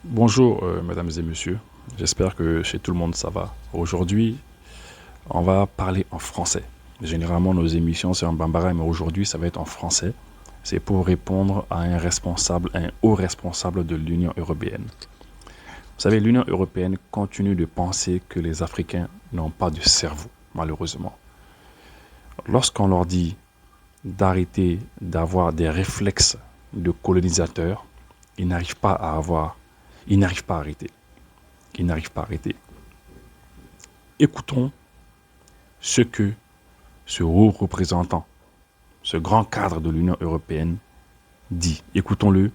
Bonjour, mesdames et messieurs. J'espère que chez tout le monde ça va. Aujourd'hui, on va parler en français. Généralement, nos émissions, c'est en bambara, mais aujourd'hui, ça va être en français. C'est pour répondre à un haut responsable de l'Union européenne. Vous savez, l'Union européenne continue de penser que les Africains n'ont pas de cerveau, malheureusement. Lorsqu'on leur dit d'arrêter d'avoir des réflexes de colonisateurs, ils n'arrivent pas à avoir, ils n'arrivent pas à arrêter. Ils n'arrivent pas à arrêter. Écoutons ce que ce haut représentant, ce grand cadre de l'Union européenne dit. Écoutons-le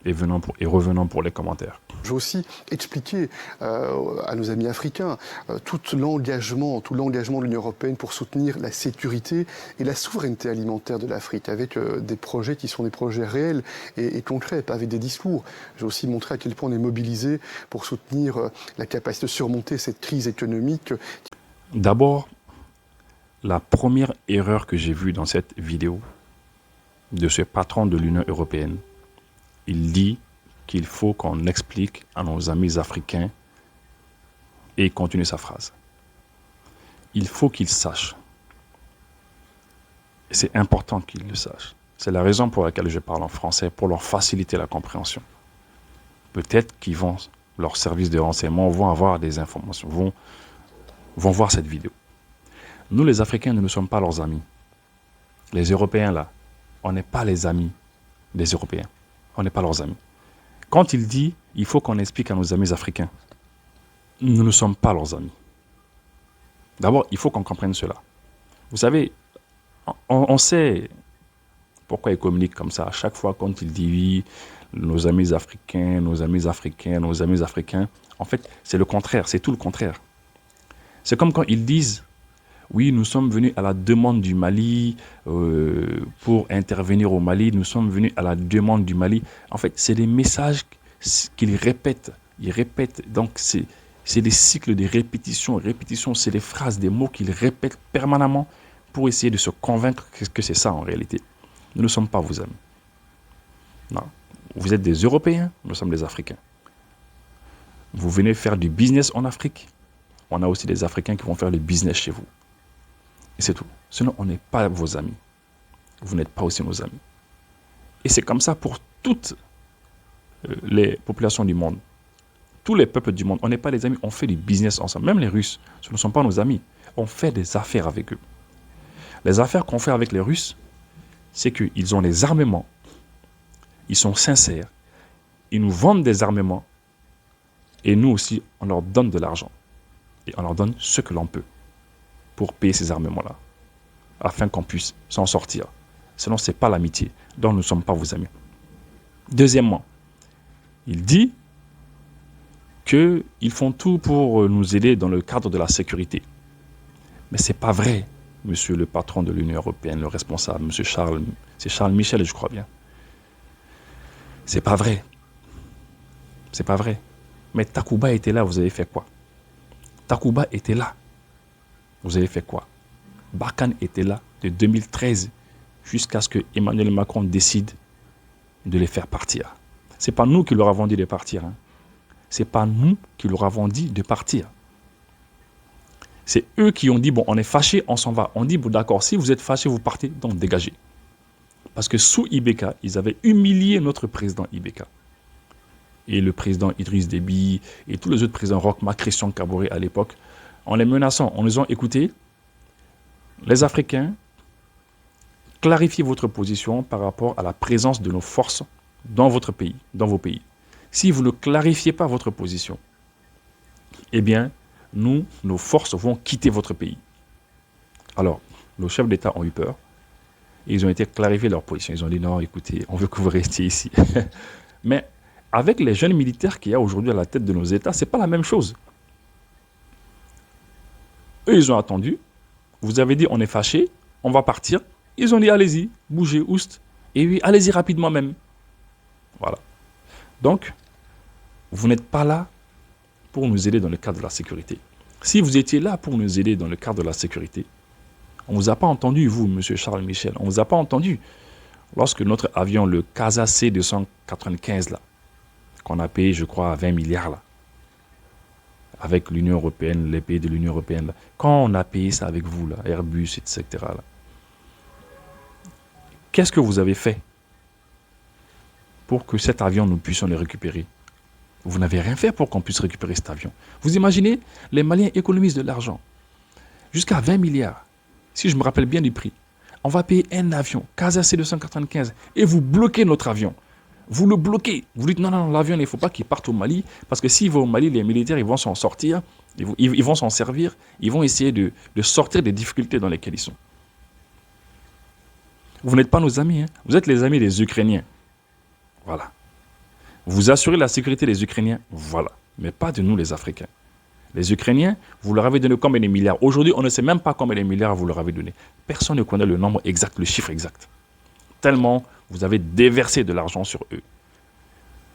et revenons pour les commentaires. Je veux aussi expliquer à nos amis africains tout l'engagement de l'Union européenne pour soutenir la sécurité et la souveraineté alimentaire de l'Afrique, avec des projets qui sont des projets réels et concrets, pas avec des discours. Je veux aussi montrer à quel point on est mobilisé pour soutenir la capacité de surmonter cette crise économique. D'abord, la première erreur que j'ai vue dans cette vidéo de ce patron de l'Union européenne, il dit qu'il faut qu'on explique à nos amis africains et il continue sa phrase. Il faut qu'ils sachent. Et c'est important qu'ils le sachent. C'est la raison pour laquelle je parle en français, pour leur faciliter la compréhension. Peut-être qu'ils vont, leurs services de renseignement vont avoir des informations, vont voir cette vidéo. Nous, les Africains, nous ne sommes pas leurs amis. Les Européens, là, on n'est pas les amis des Européens. On n'est pas leurs amis. Quand il dit, il faut qu'on explique à nos amis africains, nous ne sommes pas leurs amis. D'abord, il faut qu'on comprenne cela. Vous savez, on sait pourquoi il communique comme ça. À chaque fois, quand il dit oui, nos amis africains, nos amis africains, nos amis africains, en fait, c'est le contraire, c'est tout le contraire. C'est comme quand ils disent, oui, nous sommes venus à la demande du Mali pour intervenir au Mali. Nous sommes venus à la demande du Mali. En fait, c'est des messages qu'ils répètent. Ils répètent. Donc, c'est des cycles de répétition. Répétition, c'est des phrases, des mots qu'ils répètent permanemment pour essayer de se convaincre que c'est ça en réalité. Nous ne sommes pas vos amis. Non. Vous êtes des Européens, nous sommes des Africains. Vous venez faire du business en Afrique. On a aussi des Africains qui vont faire le business chez vous. Et c'est tout. Sinon, on n'est pas vos amis. Vous n'êtes pas aussi nos amis. Et c'est comme ça pour toutes les populations du monde. Tous les peuples du monde. On n'est pas les amis, on fait du business ensemble. Même les Russes, ce ne sont pas nos amis. On fait des affaires avec eux. Les affaires qu'on fait avec les Russes, c'est qu'ils ont des armements. Ils sont sincères. Ils nous vendent des armements. Et nous aussi, on leur donne de l'argent. Et on leur donne ce que l'on peut pour payer ces armements-là, afin qu'on puisse s'en sortir. Sinon, ce n'est pas l'amitié, donc nous ne sommes pas vos amis. Deuxièmement, il dit qu'ils font tout pour nous aider dans le cadre de la sécurité. Mais ce n'est pas vrai, monsieur le patron de l'Union européenne, le responsable, monsieur Charles, c'est Charles Michel, je crois bien. C'est pas vrai. C'est pas vrai. Mais Takuba était là, vous avez fait quoi? Takuba était là. Vous avez fait quoi? Barkhane était là de 2013 jusqu'à ce que Emmanuel Macron décide de les faire partir. Ce n'est pas nous qui leur avons dit de partir. Hein. Ce n'est pas nous qui leur avons dit de partir. C'est eux qui ont dit, bon, on est fâchés, on s'en va. On dit, bon, d'accord, si vous êtes fâchés, vous partez, donc dégagez. Parce que sous Ibeka, ils avaient humilié notre président Ibeka. Et le président Idriss Déby et tous les autres présidents, Roch-Marc Christian Kaboré à l'époque, en les menaçant, en nous ont écoutés, les Africains, clarifiez votre position par rapport à la présence de nos forces dans votre pays, dans vos pays. Si vous ne clarifiez pas votre position, eh bien, nos forces vont quitter votre pays. Alors, nos chefs d'État ont eu peur et ils ont été clarifier leur position. Ils ont dit non, écoutez, on veut que vous restiez ici. Mais avec les jeunes militaires qu'il y a aujourd'hui à la tête de nos États, ce n'est pas la même chose. Eux, ils ont attendu. Vous avez dit, on est fâchés, on va partir. Ils ont dit, allez-y, bougez, oust. Et oui, allez-y rapidement même. Voilà. Donc, vous n'êtes pas là pour nous aider dans le cadre de la sécurité. Si vous étiez là pour nous aider dans le cadre de la sécurité, on ne vous a pas entendu, vous, monsieur Charles Michel. On ne vous a pas entendu lorsque notre avion, le Casa C-295, là, qu'on a payé, je crois, à 20 milliards, là, avec l'Union européenne, les pays de l'Union européenne. Là. Quand on a payé ça avec vous, là, Airbus, etc., là, qu'est-ce que vous avez fait pour que cet avion, nous puissions le récupérer? Vous n'avez rien fait pour qu'on puisse récupérer cet avion. Vous imaginez, les Maliens économisent de l'argent, jusqu'à 20 milliards, si je me rappelle bien du prix. On va payer un avion, Casa C295, et vous bloquez notre avion. Vous le bloquez. Vous dites non, l'avion, il ne faut pas qu'il parte au Mali, parce que s'il va au Mali, les militaires, ils vont s'en sortir, ils vont s'en servir, ils vont essayer de sortir des difficultés dans lesquelles ils sont. Vous n'êtes pas nos amis, hein. Vous êtes les amis des Ukrainiens. Voilà. Vous assurez la sécurité des Ukrainiens, voilà. Mais pas de nous, les Africains. Les Ukrainiens, vous leur avez donné combien de milliards? Aujourd'hui, on ne sait même pas combien de milliards vous leur avez donné. Personne ne connaît le nombre exact, le chiffre exact. Tellement vous avez déversé de l'argent sur eux.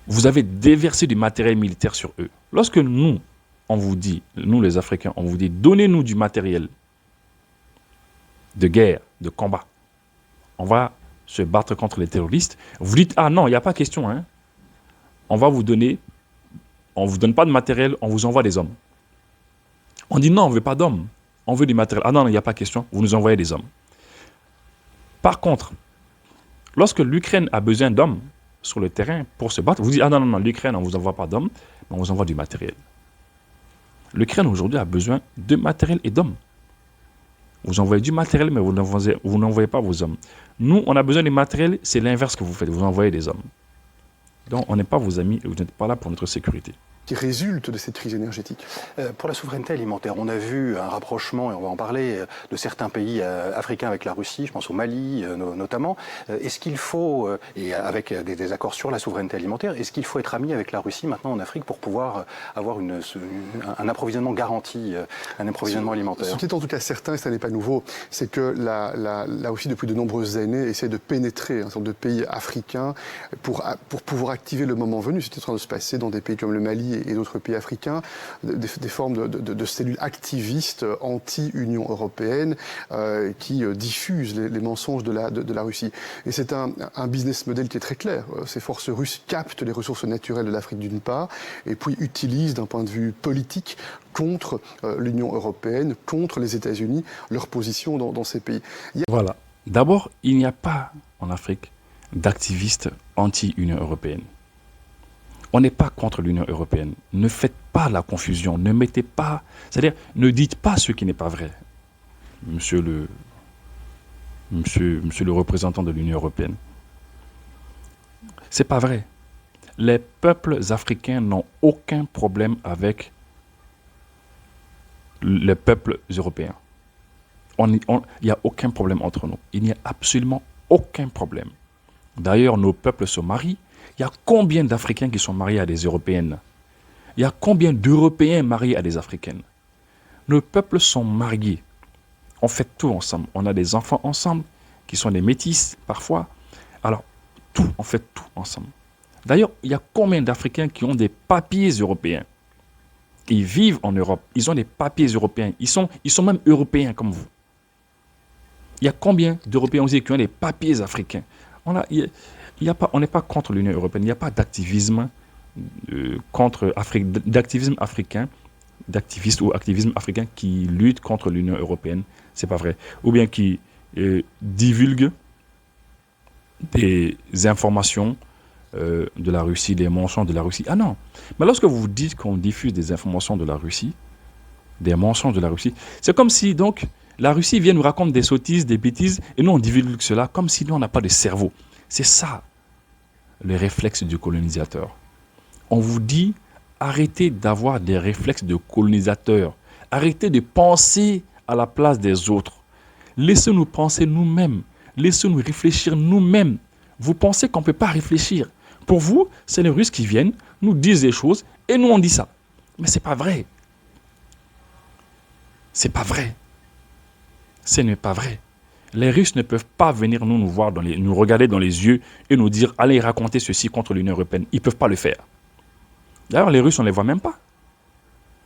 Vous avez déversé du matériel militaire sur eux. Lorsque nous, on vous dit, nous les Africains, on vous dit, donnez-nous du matériel de guerre, de combat. On va se battre contre les terroristes. Vous dites, ah non, il n'y a pas question, hein. On va vous donner, on ne vous donne pas de matériel, on vous envoie des hommes. On dit non, on ne veut pas d'hommes, on veut du matériel. Ah non, il n'y a pas question, vous nous envoyez des hommes. Par contre, lorsque l'Ukraine a besoin d'hommes sur le terrain pour se battre, vous dites, ah non, l'Ukraine, on ne vous envoie pas d'hommes, mais on vous envoie du matériel. L'Ukraine aujourd'hui a besoin de matériel et d'hommes. Vous envoyez du matériel, mais vous n'envoyez pas vos hommes. Nous, on a besoin de matériel, c'est l'inverse que vous faites, vous envoyez des hommes. Donc, on n'est pas vos amis et vous n'êtes pas là pour notre sécurité. Qui résulte de cette crise énergétique. Pour la souveraineté alimentaire, on a vu un rapprochement, et on va en parler, de certains pays africains avec la Russie, je pense au Mali notamment. Est-ce qu'il faut, et avec des accords sur la souveraineté alimentaire, est-ce qu'il faut être ami avec la Russie maintenant en Afrique pour pouvoir avoir un approvisionnement garanti, un approvisionnement alimentaire? Ce qui est en tout cas certain, et ça n'est pas nouveau, c'est que la Russie, depuis de nombreuses années, essaie de pénétrer un certain nombre de pays africains pour pouvoir activer le moment venu. C'était en train de se passer dans des pays comme le Mali et d'autres pays africains, des formes de cellules activistes anti-Union européenne qui diffusent les mensonges de la Russie. Et c'est un business model qui est très clair. Ces forces russes captent les ressources naturelles de l'Afrique d'une part, et puis utilisent d'un point de vue politique contre l'Union européenne, contre les États-Unis, leur position dans ces pays. Voilà. D'abord, il n'y a pas en Afrique d'activistes anti-Union européenne. On n'est pas contre l'Union européenne. Ne faites pas la confusion. Ne mettez pas... C'est-à-dire, ne dites pas ce qui n'est pas vrai. Monsieur le représentant de l'Union européenne. C'est pas vrai. Les peuples africains n'ont aucun problème avec les peuples européens. Il n'y a aucun problème entre nous. Il n'y a absolument aucun problème. D'ailleurs, nos peuples se marient. Il y a combien d'Africains qui sont mariés à des Européennes? Il y a combien d'Européens mariés à des Africaines? Nos peuples sont mariés. On fait tout ensemble. On a des enfants ensemble, qui sont des métis parfois. Alors, on fait tout ensemble. D'ailleurs, il y a combien d'Africains qui ont des papiers européens? Ils vivent en Europe. Ils ont des papiers européens. Ils sont même européens comme vous. Il y a combien d'Européens aussi qui ont des papiers africains? On n'est pas contre l'Union européenne. Il n'y a pas d'activisme d'activisme africain, d'activistes ou activisme africain qui lutte contre l'Union européenne. C'est pas vrai. Ou bien qui divulgue des informations de la Russie, des mensonges de la Russie. Ah non. Mais lorsque vous dites qu'on diffuse des informations de la Russie, des mensonges de la Russie, c'est comme si donc la Russie vient nous raconter des sottises, des bêtises, et nous on divulgue cela comme si nous on n'a pas de cerveau. C'est ça, le réflexe du colonisateur. On vous dit, arrêtez d'avoir des réflexes de colonisateur. Arrêtez de penser à la place des autres. Laissez-nous penser nous-mêmes. Laissez-nous réfléchir nous-mêmes. Vous pensez qu'on ne peut pas réfléchir. Pour vous, c'est les Russes qui viennent, nous disent des choses, et nous on dit ça. Mais ce n'est pas vrai. C'est pas vrai. Ce n'est pas vrai. Les Russes ne peuvent pas venir nous voir, nous regarder dans les yeux et nous dire « Allez raconter ceci contre l'Union européenne ». Ils ne peuvent pas le faire. D'ailleurs, les Russes, on ne les voit même pas.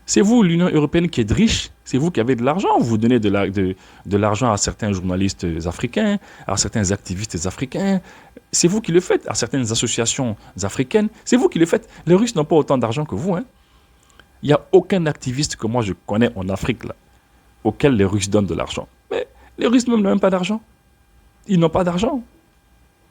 C'est vous, l'Union européenne, qui êtes riche. C'est vous qui avez de l'argent. Vous donnez de l'argent à certains journalistes africains, à certains activistes africains. C'est vous qui le faites, à certaines associations africaines. C'est vous qui le faites. Les Russes n'ont pas autant d'argent que vous. Hein. Il n'y a aucun activiste que moi je connais en Afrique là, auquel les Russes donnent de l'argent. Mais les Russes même n'ont même pas d'argent. Ils n'ont pas d'argent.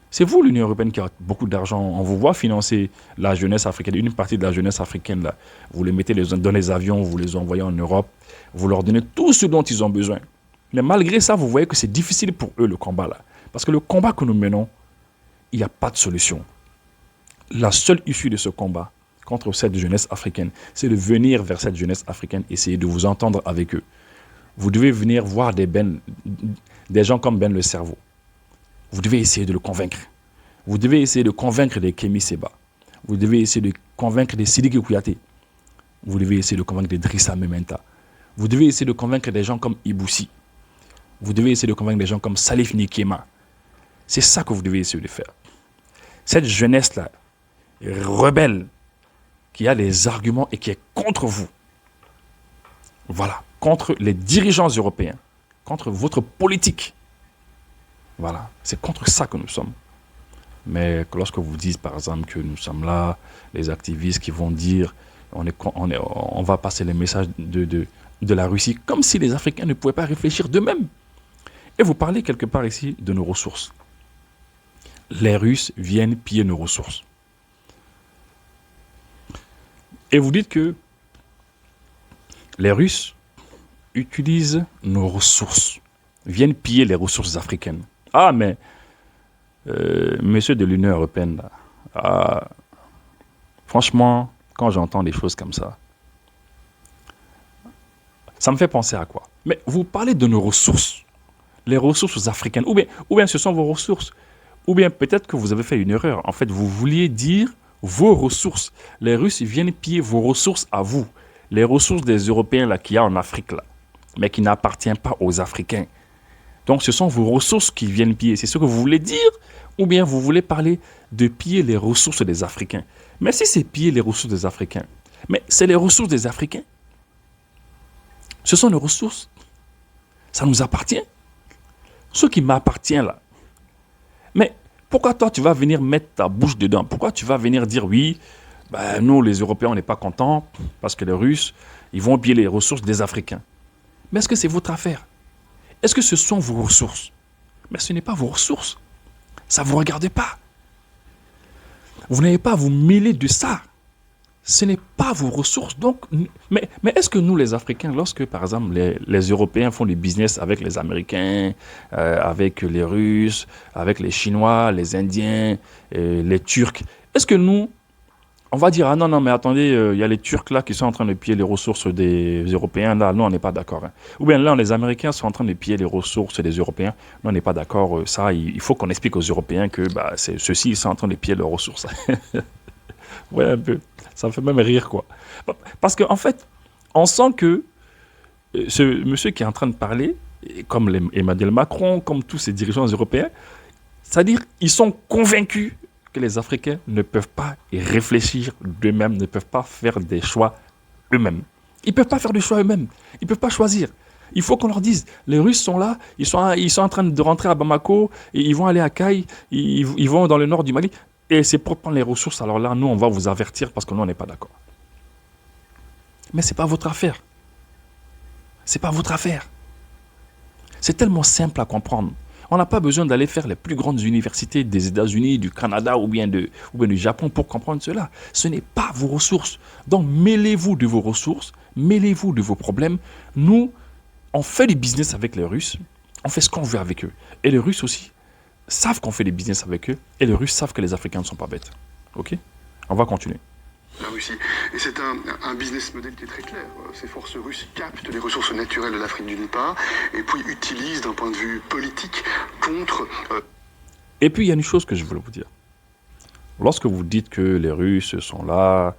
C'est vous, l'Union européenne, qui a beaucoup d'argent. On vous voit financer la jeunesse africaine, une partie de la jeunesse africaine. Là. Vous les mettez dans les avions, vous les envoyez en Europe, vous leur donnez tout ce dont ils ont besoin. Mais malgré ça, vous voyez que c'est difficile pour eux, le combat. Là. Parce que le combat que nous menons, il n'y a pas de solution. La seule issue de ce combat contre cette jeunesse africaine, c'est de venir vers cette jeunesse africaine, essayer de vous entendre avec eux. Vous devez venir voir des gens comme Ben le Cerveau. Vous devez essayer de le convaincre. Vous devez essayer de convaincre des Kémy Séba. Vous devez essayer de convaincre des Sidiki Kouyaté. Vous devez essayer de convaincre des Drissa Mementa. Vous devez essayer de convaincre des gens comme Iboussi. Vous devez essayer de convaincre des gens comme Salif Nikema. C'est ça que vous devez essayer de faire. Cette jeunesse-là, rebelle, qui a des arguments et qui est contre vous. Voilà, contre les dirigeants européens, contre votre politique. Voilà, c'est contre ça que nous sommes. Mais lorsque vous dites, par exemple, que nous sommes là, les activistes qui vont dire on va passer les messages de la Russie, comme si les Africains ne pouvaient pas réfléchir d'eux-mêmes. Et vous parlez quelque part ici de nos ressources. Les Russes viennent piller nos ressources. Et vous dites que les Russes utilisent nos ressources, viennent piller les ressources africaines. Ah, mais, monsieur de l'Union européenne, là, franchement, quand j'entends des choses comme ça me fait penser à quoi? Mais vous parlez de nos ressources, les ressources africaines, ou bien ce sont vos ressources, ou bien peut-être que vous avez fait une erreur. En fait, vous vouliez dire vos ressources. Les Russes viennent piller vos ressources à vous, les ressources des Européens là qu'il y a en Afrique, là, mais qui n'appartiennent pas aux Africains. Donc, ce sont vos ressources qui viennent piller. C'est ce que vous voulez dire? Ou bien vous voulez parler de piller les ressources des Africains? Mais si c'est piller les ressources des Africains, mais c'est les ressources des Africains. Ce sont nos ressources. Ça nous appartient. Ce qui m'appartient là. Mais pourquoi toi, tu vas venir mettre ta bouche dedans? Pourquoi tu vas venir dire oui, nous, les Européens, on n'est pas contents parce que les Russes, ils vont piller les ressources des Africains. Mais est-ce que c'est votre affaire? Est-ce que ce sont vos ressources? Mais ce n'est pas vos ressources. Ça ne vous regarde pas. Vous n'avez pas à vous mêler de ça. Ce n'est pas vos ressources. Donc, mais est-ce que nous, les Africains, lorsque, par exemple, les Européens font du business avec les Américains, avec les Russes, avec les Chinois, les Indiens, les Turcs, est-ce que nous, on va dire, ah non, mais attendez, il y a les Turcs là qui sont en train de piller les ressources des Européens, là, nous, on n'est pas d'accord. Hein. Ou bien là, les Américains sont en train de piller les ressources des Européens, nous, on n'est pas d'accord. Ça, il faut qu'on explique aux Européens que ceux-ci, ils sont en train de piller leurs ressources. Ouais, un peu. Ça me fait même rire, quoi. Parce qu'en fait, on sent que ce monsieur qui est en train de parler, comme Emmanuel Macron, comme tous ces dirigeants européens, c'est-à-dire ils sont convaincus que les Africains ne peuvent pas réfléchir d'eux-mêmes, ne peuvent pas faire des choix eux-mêmes. Ils ne peuvent pas faire de choix eux-mêmes. Ils ne peuvent pas choisir. Il faut qu'on leur dise, les Russes sont là, ils sont en train de rentrer à Bamako, et ils vont aller à Kayes, ils vont dans le nord du Mali, et c'est pour prendre les ressources. Alors là, nous, on va vous avertir parce que nous, on n'est pas d'accord. Mais ce n'est pas votre affaire. Ce n'est pas votre affaire. C'est tellement simple à comprendre. On n'a pas besoin d'aller faire les plus grandes universités des États-Unis, du Canada ou bien du Japon pour comprendre cela. Ce n'est pas vos ressources. Donc, mêlez-vous de vos ressources, mêlez-vous de vos problèmes. Nous, on fait du business avec les Russes, on fait ce qu'on veut avec eux. Et les Russes aussi savent qu'on fait des business avec eux, et les Russes savent que les Africains ne sont pas bêtes. Ok? On va continuer. La Russie. Et c'est un business model qui est très clair. Ces forces russes captent les ressources naturelles de l'Afrique d'une part, et puis utilisent d'un point de vue politique contre... Et puis il y a une chose que je voulais vous dire. Lorsque vous dites que les Russes sont là,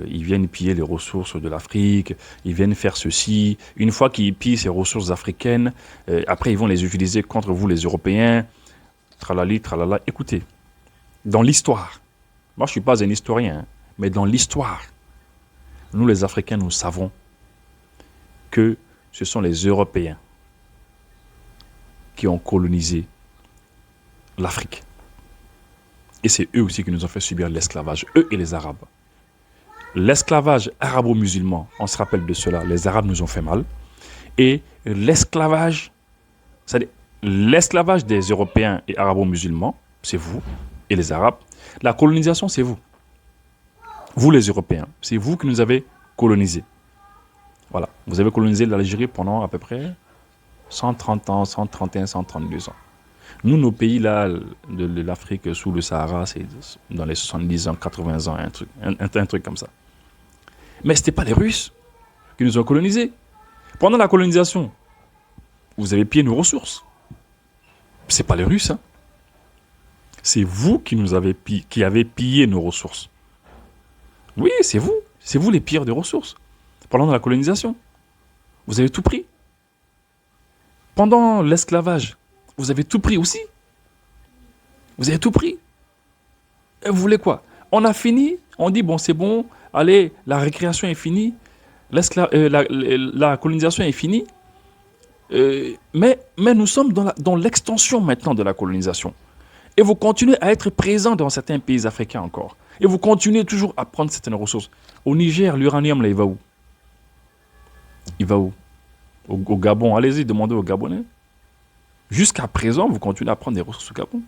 ils viennent piller les ressources de l'Afrique, ils viennent faire ceci, une fois qu'ils pillent ces ressources africaines, après ils vont les utiliser contre vous les Européens, tralali, tralala. Écoutez, dans l'histoire, moi je ne suis pas un historien, mais dans l'histoire, nous les Africains, nous savons que ce sont les Européens qui ont colonisé l'Afrique. Et c'est eux aussi qui nous ont fait subir l'esclavage, eux et les Arabes. L'esclavage arabo-musulman, on se rappelle de cela, les Arabes nous ont fait mal. Et l'esclavage, c'est-à-dire l'esclavage des Européens et arabo-musulmans, c'est vous et les Arabes. La colonisation, c'est vous. Vous les Européens, c'est vous qui nous avez colonisés. Voilà, vous avez colonisé l'Algérie pendant à peu près 130 ans, 131, 132 ans. Nous, nos pays là, de l'Afrique sous le Sahara, c'est dans les 70 ans, 80 ans, un truc comme ça. Mais ce n'était pas les Russes qui nous ont colonisés. Pendant la colonisation, vous avez pillé nos ressources. Ce n'est pas les Russes. Hein. C'est vous qui avez pillé nos ressources. Oui, c'est vous. C'est vous les pilleurs des ressources. Pendant la colonisation, vous avez tout pris. Pendant l'esclavage, vous avez tout pris aussi. Vous avez tout pris. Et vous voulez quoi? On a fini, on dit, bon, c'est bon, allez, la récréation est finie, la colonisation est finie. Mais nous sommes dans l'extension maintenant de la colonisation. Et vous continuez à être présent dans certains pays africains encore. Et vous continuez toujours à prendre certaines ressources. Au Niger, l'uranium, là, il va où? Il va où? Au Gabon. Allez-y, demandez aux Gabonais. Jusqu'à présent, vous continuez à prendre des ressources au Gabon.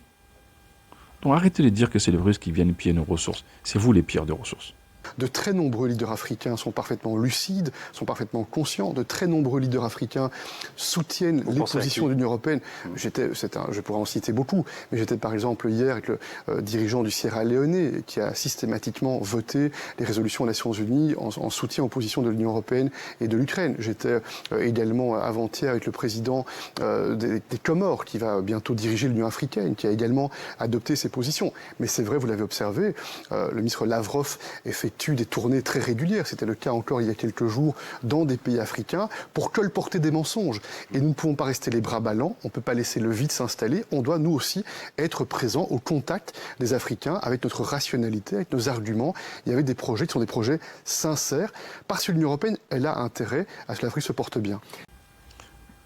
Donc arrêtez de dire que c'est les Russes qui viennent piller nos ressources. C'est vous les pires des ressources. De très nombreux leaders africains sont parfaitement lucides, sont parfaitement conscients. De très nombreux leaders africains soutiennent les positions de l'Union européenne. Je pourrais en citer beaucoup, mais j'étais par exemple hier avec le dirigeant du Sierra Leone qui a systématiquement voté les résolutions des Nations Unies en soutien aux positions de l'Union européenne et de l'Ukraine. J'étais également avant-hier avec le président des Comores qui va bientôt diriger l'Union africaine, qui a également adopté ces positions. Mais c'est vrai, vous l'avez observé, le ministre Lavrov effectue des tournées très régulières, c'était le cas encore il y a quelques jours, dans des pays africains, pour colporter des mensonges. Et nous ne pouvons pas rester les bras ballants, on ne peut pas laisser le vide s'installer, on doit nous aussi être présents au contact des Africains, avec notre rationalité, avec nos arguments, et avec des projets qui sont des projets sincères, parce que l'Union européenne, elle a intérêt à ce que l'Afrique se porte bien.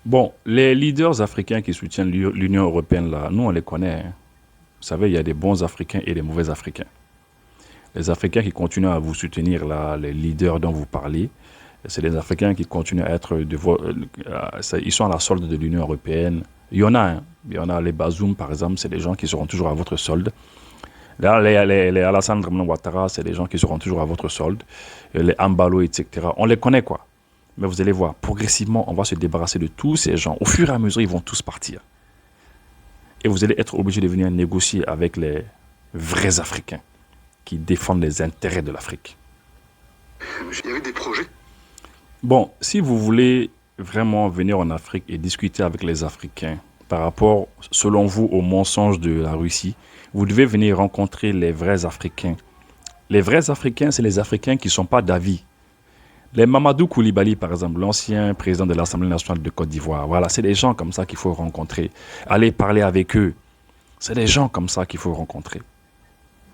Bon, les leaders africains qui soutiennent l'Union européenne, là, nous on les connaît. Hein. Vous savez, il y a des bons Africains et des mauvais Africains. Les Africains qui continuent à vous soutenir, là, les leaders dont vous parlez, c'est les Africains qui continuent à être ils sont à la solde de l'Union européenne. Il y en a, hein. Il y en a les Bazoum, par exemple, c'est des gens qui seront toujours à votre solde. Là, les Alassane Dramane Ouattara, c'est des gens qui seront toujours à votre solde. Les Ambalo, etc. On les connaît, quoi. Mais vous allez voir, progressivement, on va se débarrasser de tous ces gens. Au fur et à mesure, ils vont tous partir. Et vous allez être obligé de venir négocier avec les vrais Africains qui défendent les intérêts de l'Afrique. Il y avait des projets. Bon, si vous voulez vraiment venir en Afrique et discuter avec les Africains par rapport, selon vous, aux mensonges de la Russie, vous devez venir rencontrer les vrais Africains. Les vrais Africains, c'est les Africains qui ne sont pas d'avis. Les Mamadou Koulibaly, par exemple, l'ancien président de l'Assemblée nationale de Côte d'Ivoire, voilà, c'est des gens comme ça qu'il faut rencontrer. Allez parler avec eux. C'est des gens comme ça qu'il faut rencontrer.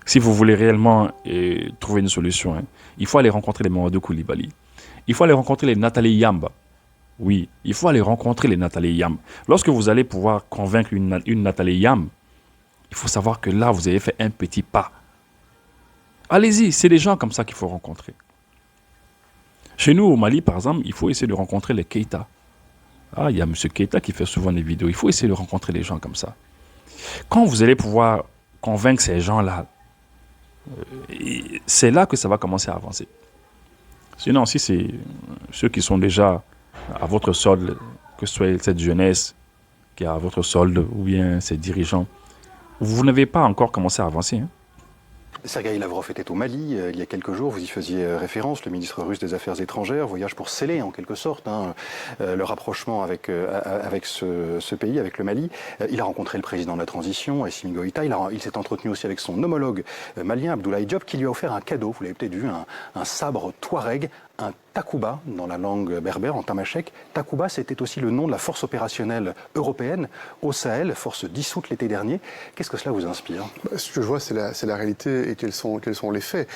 Si vous voulez réellement trouver une solution, hein, il faut aller rencontrer les Mamadou Koulibaly. Il faut aller rencontrer les Nathalie Yamb. Oui, il faut aller rencontrer les Nathalie Yamb. Lorsque vous allez pouvoir convaincre une Nathalie Yamb, il faut savoir que là, vous avez fait un petit pas. Allez-y, c'est des gens comme ça qu'il faut rencontrer. Chez nous, au Mali, par exemple, il faut essayer de rencontrer les Keïta. Ah, il y a M. Keïta qui fait souvent des vidéos. Il faut essayer de rencontrer des gens comme ça. Quand vous allez pouvoir convaincre ces gens-là, c'est là que ça va commencer à avancer. Sinon, si c'est ceux qui sont déjà à votre solde, que ce soit cette jeunesse qui est à votre solde ou bien ces dirigeants, vous n'avez pas encore commencé à avancer. Hein. Sergueï Lavrov était au Mali il y a quelques jours, vous y faisiez référence, le ministre russe des Affaires étrangères, voyage pour sceller en quelque sorte le rapprochement avec ce pays, avec le Mali. Il a rencontré le président de la transition, Assimi Goïta, il s'est entretenu aussi avec son homologue malien, Abdoulaye Diop, qui lui a offert un cadeau, vous l'avez peut-être vu, un sabre Touareg un Takuba dans la langue berbère, en tamashek. Takuba, c'était aussi le nom de la force opérationnelle européenne au Sahel, force dissoute l'été dernier. Qu'est-ce que cela vous inspire? Ce que je vois, c'est la réalité et quels sont les faits.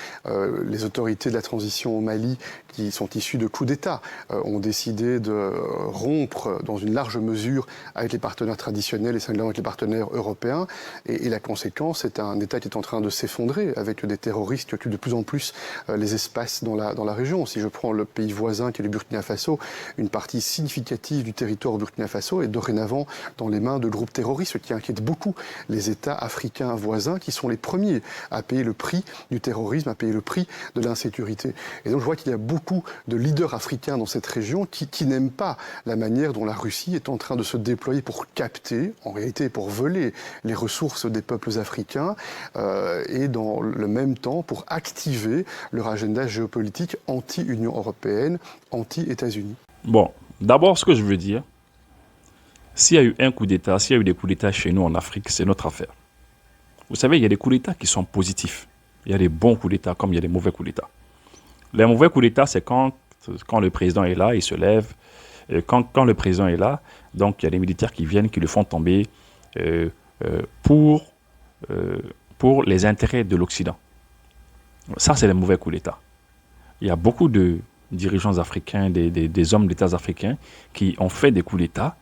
Les autorités de la transition au Mali, qui sont issues de coups d'État, ont décidé de rompre dans une large mesure avec les partenaires traditionnels et singulièrement avec les partenaires européens. Et la conséquence, c'est un État qui est en train de s'effondrer avec des terroristes qui occupent de plus en plus les espaces dans la région. Si je prends le pays voisin qui est le Burkina Faso, une partie significative du territoire au Burkina Faso est dorénavant dans les mains de groupes terroristes, ce qui inquiète beaucoup les États africains voisins qui sont les premiers à payer le prix du terrorisme, à payer le prix de l'insécurité. Et donc je vois qu'il y a beaucoup de leaders africains dans cette région qui n'aiment pas la manière dont la Russie est en train de se déployer pour capter, en réalité pour voler les ressources des peuples africains et dans le même temps pour activer leur agenda géopolitique anti-Union européenne, anti-États-Unis. Bon, d'abord, ce que je veux dire, s'il y a eu un coup d'État, s'il y a eu des coups d'État chez nous en Afrique, c'est notre affaire. Vous savez, il y a des coups d'État qui sont positifs. Il y a des bons coups d'État comme il y a des mauvais coups d'État. Les mauvais coups d'État, c'est quand le président est là, il se lève. Quand le président est là, donc il y a des militaires qui viennent, qui le font tomber pour les intérêts de l'Occident. Ça, c'est les mauvais coups d'État. Il y a beaucoup de dirigeants africains, des hommes d'État africains qui ont fait des coups d'État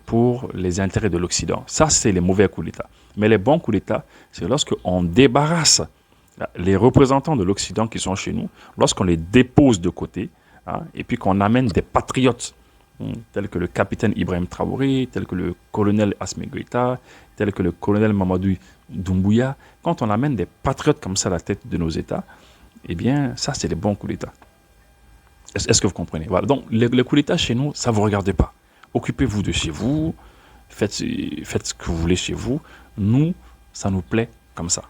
pour les intérêts de l'Occident. Ça, c'est les mauvais coups d'État. Mais les bons coups d'État, c'est lorsqu'on débarrasse les représentants de l'Occident qui sont chez nous, lorsqu'on les dépose de côté, et puis qu'on amène des patriotes, tels que le capitaine Ibrahim Traoré, tels que le colonel Assimi Goïta, tels que le colonel Mamadou Doumbouya. Quand on amène des patriotes comme ça à la tête de nos États, eh bien, ça, c'est les bons coups d'État. Est-ce que vous comprenez? Voilà. Donc, les coups d'État chez nous, ça ne vous regarde pas. Occupez-vous de chez vous, faites ce que vous voulez chez vous. Nous, ça nous plaît comme ça.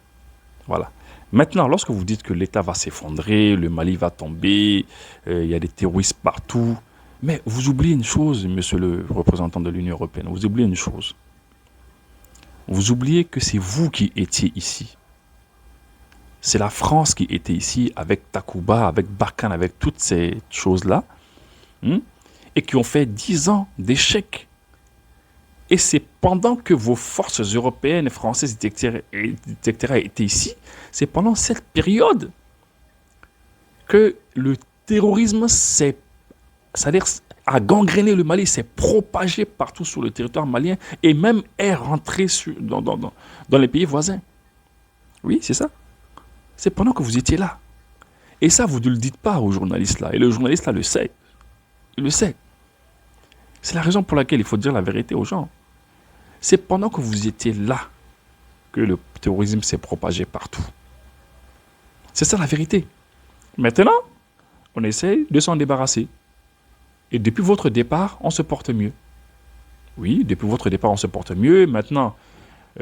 Voilà. Maintenant, lorsque vous dites que l'État va s'effondrer, le Mali va tomber, il y a des terroristes partout, mais vous oubliez une chose, monsieur le représentant de l'Union européenne, vous oubliez une chose. Vous oubliez que c'est vous qui étiez ici. C'est la France qui était ici avec Takuba, avec Barkhane, avec toutes ces choses-là, et qui ont fait 10 ans d'échecs. Et c'est pendant que vos forces européennes, françaises, etc. étaient ici, c'est pendant cette période que le terrorisme a gangréné le Mali, s'est propagé partout sur le territoire malien et même est rentré dans les pays voisins. Oui, c'est ça. C'est pendant que vous étiez là. Et ça, vous ne le dites pas aux journalistes là. Et le journaliste là le sait. Il le sait. C'est la raison pour laquelle il faut dire la vérité aux gens. C'est pendant que vous étiez là que le terrorisme s'est propagé partout. C'est ça la vérité. Maintenant, on essaie de s'en débarrasser. Et depuis votre départ, on se porte mieux. Oui, depuis votre départ, on se porte mieux. Maintenant,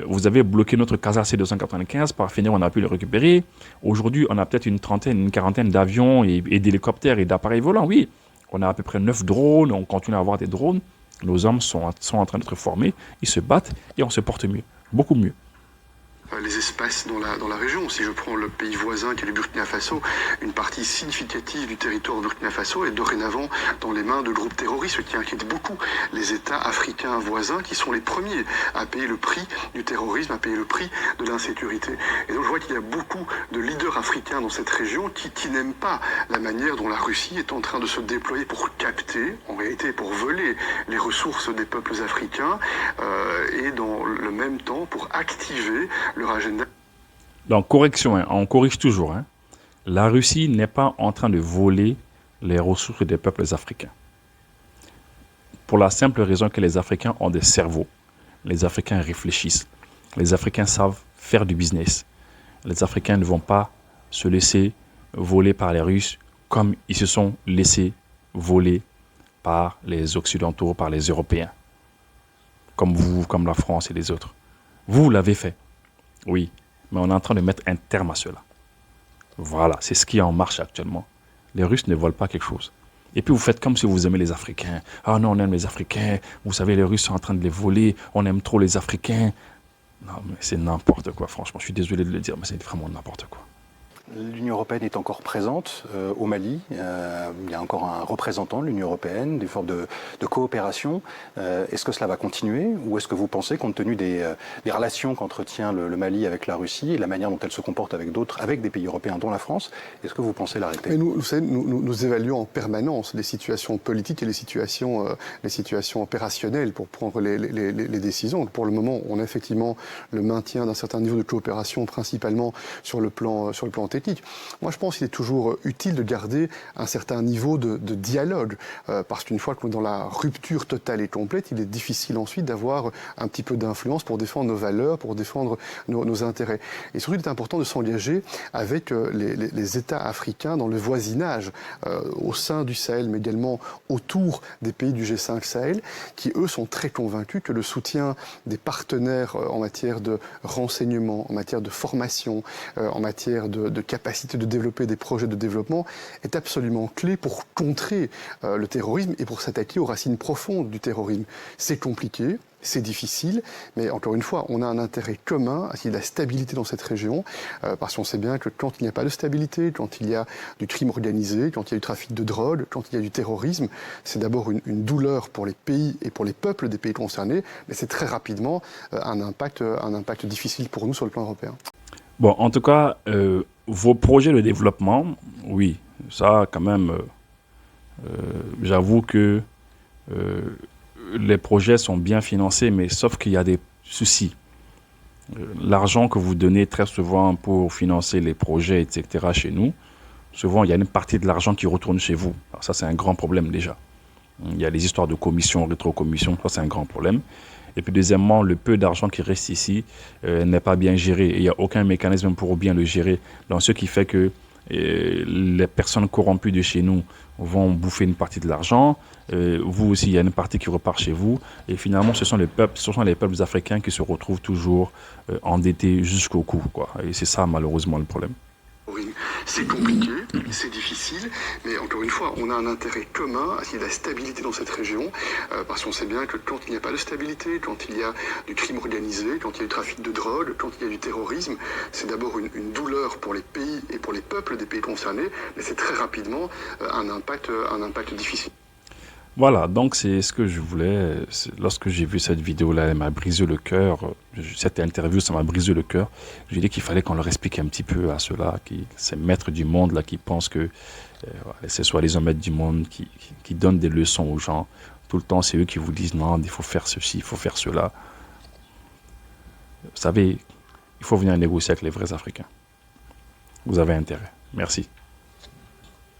vous avez bloqué notre Casa C295. Par finir, on a pu le récupérer. Aujourd'hui, on a peut-être une quarantaine d'avions et d'hélicoptères et d'appareils volants. Oui, on a à peu près 9 drones. On continue à avoir des drones. Nos hommes sont en train d'être formés. Ils se battent et on se porte mieux. Beaucoup mieux. Les espaces dans la région. Si je prends le pays voisin qui est le Burkina Faso, une partie significative du territoire Burkina Faso est dorénavant dans les mains de groupes terroristes, ce qui inquiète beaucoup les États africains voisins qui sont les premiers à payer le prix du terrorisme, à payer le prix de l'insécurité. Et donc je vois qu'il y a beaucoup de leaders africains dans cette région qui n'aiment pas la manière dont la Russie est en train de se déployer pour capter, en réalité pour voler les ressources des peuples africains et dans le même temps pour activer leur agenda. Donc, correction, on corrige toujours. La Russie n'est pas en train de voler les ressources des peuples africains. Pour la simple raison que les Africains ont des cerveaux. Les Africains réfléchissent. Les Africains savent faire du business. Les Africains ne vont pas se laisser voler par les Russes comme ils se sont laissés voler par les Occidentaux, par les Européens. Comme vous, comme la France et les autres. Vous l'avez fait. Oui, mais on est en train de mettre un terme à cela. Voilà, c'est ce qui est en marche actuellement. Les Russes ne volent pas quelque chose. Et puis vous faites comme si vous aimez les Africains. Ah non, on aime les Africains. Vous savez, les Russes sont en train de les voler. On aime trop les Africains. Non, mais c'est n'importe quoi, franchement. Je suis désolé de le dire, mais c'est vraiment n'importe quoi. L'Union européenne est encore présente au Mali. Il y a encore un représentant de l'Union européenne, des formes de coopération. Est-ce que cela va continuer ou est-ce que vous pensez, compte tenu des relations qu'entretient le Mali avec la Russie et la manière dont elle se comporte avec des pays européens, dont la France, est-ce que vous pensez l'arrêter? Nous évaluons en permanence les situations politiques et les situations opérationnelles pour prendre les décisions. Pour le moment, on a effectivement le maintien d'un certain niveau de coopération, principalement sur le plan technique. Moi, je pense qu'il est toujours utile de garder un certain niveau de dialogue, parce qu'une fois qu'on est dans la rupture totale et complète, il est difficile ensuite d'avoir un petit peu d'influence pour défendre nos valeurs, pour défendre nos intérêts. Et surtout, il est important de s'engager avec les États africains dans le voisinage, au sein du Sahel, mais également autour des pays du G5 Sahel, qui, eux, sont très convaincus que le soutien des partenaires en matière de renseignement, en matière de formation, en matière de capacité de développer des projets de développement est absolument clé pour contrer le terrorisme et pour s'attaquer aux racines profondes du terrorisme. C'est compliqué, c'est difficile, mais encore une fois, on a un intérêt commun à qu'il y ait de la stabilité dans cette région, parce qu'on sait bien que quand il n'y a pas de stabilité, quand il y a du crime organisé, quand il y a du trafic de drogue, quand il y a du terrorisme, c'est d'abord une douleur pour les pays et pour les peuples des pays concernés, mais c'est très rapidement un impact difficile pour nous sur le plan européen. Bon, en tout cas, vos projets de développement, oui, ça quand même, j'avoue que les projets sont bien financés, mais sauf qu'il y a des soucis. L'argent que vous donnez très souvent pour financer les projets, etc., chez nous, souvent il y a une partie de l'argent qui retourne chez vous. Alors ça, c'est un grand problème déjà. Il y a les histoires de commission, rétrocommission, ça c'est un grand problème. Et puis deuxièmement, le peu d'argent qui reste ici n'est pas bien géré. Et il n'y a aucun mécanisme pour bien le gérer. Donc ce qui fait que les personnes corrompues de chez nous vont bouffer une partie de l'argent. Vous aussi, il y a une partie qui repart chez vous. Et finalement, ce sont les peuples africains qui se retrouvent toujours endettés jusqu'au cou, quoi. Et c'est ça malheureusement le problème. C'est compliqué, c'est difficile, mais encore une fois, on a un intérêt commun à qu'il y ait de la stabilité dans cette région, parce qu'on sait bien que quand il n'y a pas de stabilité, quand il y a du crime organisé, quand il y a du trafic de drogue, quand il y a du terrorisme, c'est d'abord une douleur pour les pays et pour les peuples des pays concernés, mais c'est très rapidement un impact difficile. Voilà, donc c'est ce que je voulais. Lorsque j'ai vu cette vidéo-là, elle m'a brisé le cœur. Cette interview, ça m'a brisé le cœur. J'ai dit qu'il fallait qu'on leur explique un petit peu à ceux-là, ces maîtres du monde là, qui pensent que c'est soit les maîtres du monde qui donnent des leçons aux gens. Tout le temps, c'est eux qui vous disent non, il faut faire ceci, il faut faire cela. Vous savez, il faut venir négocier avec les vrais Africains. Vous avez intérêt. Merci.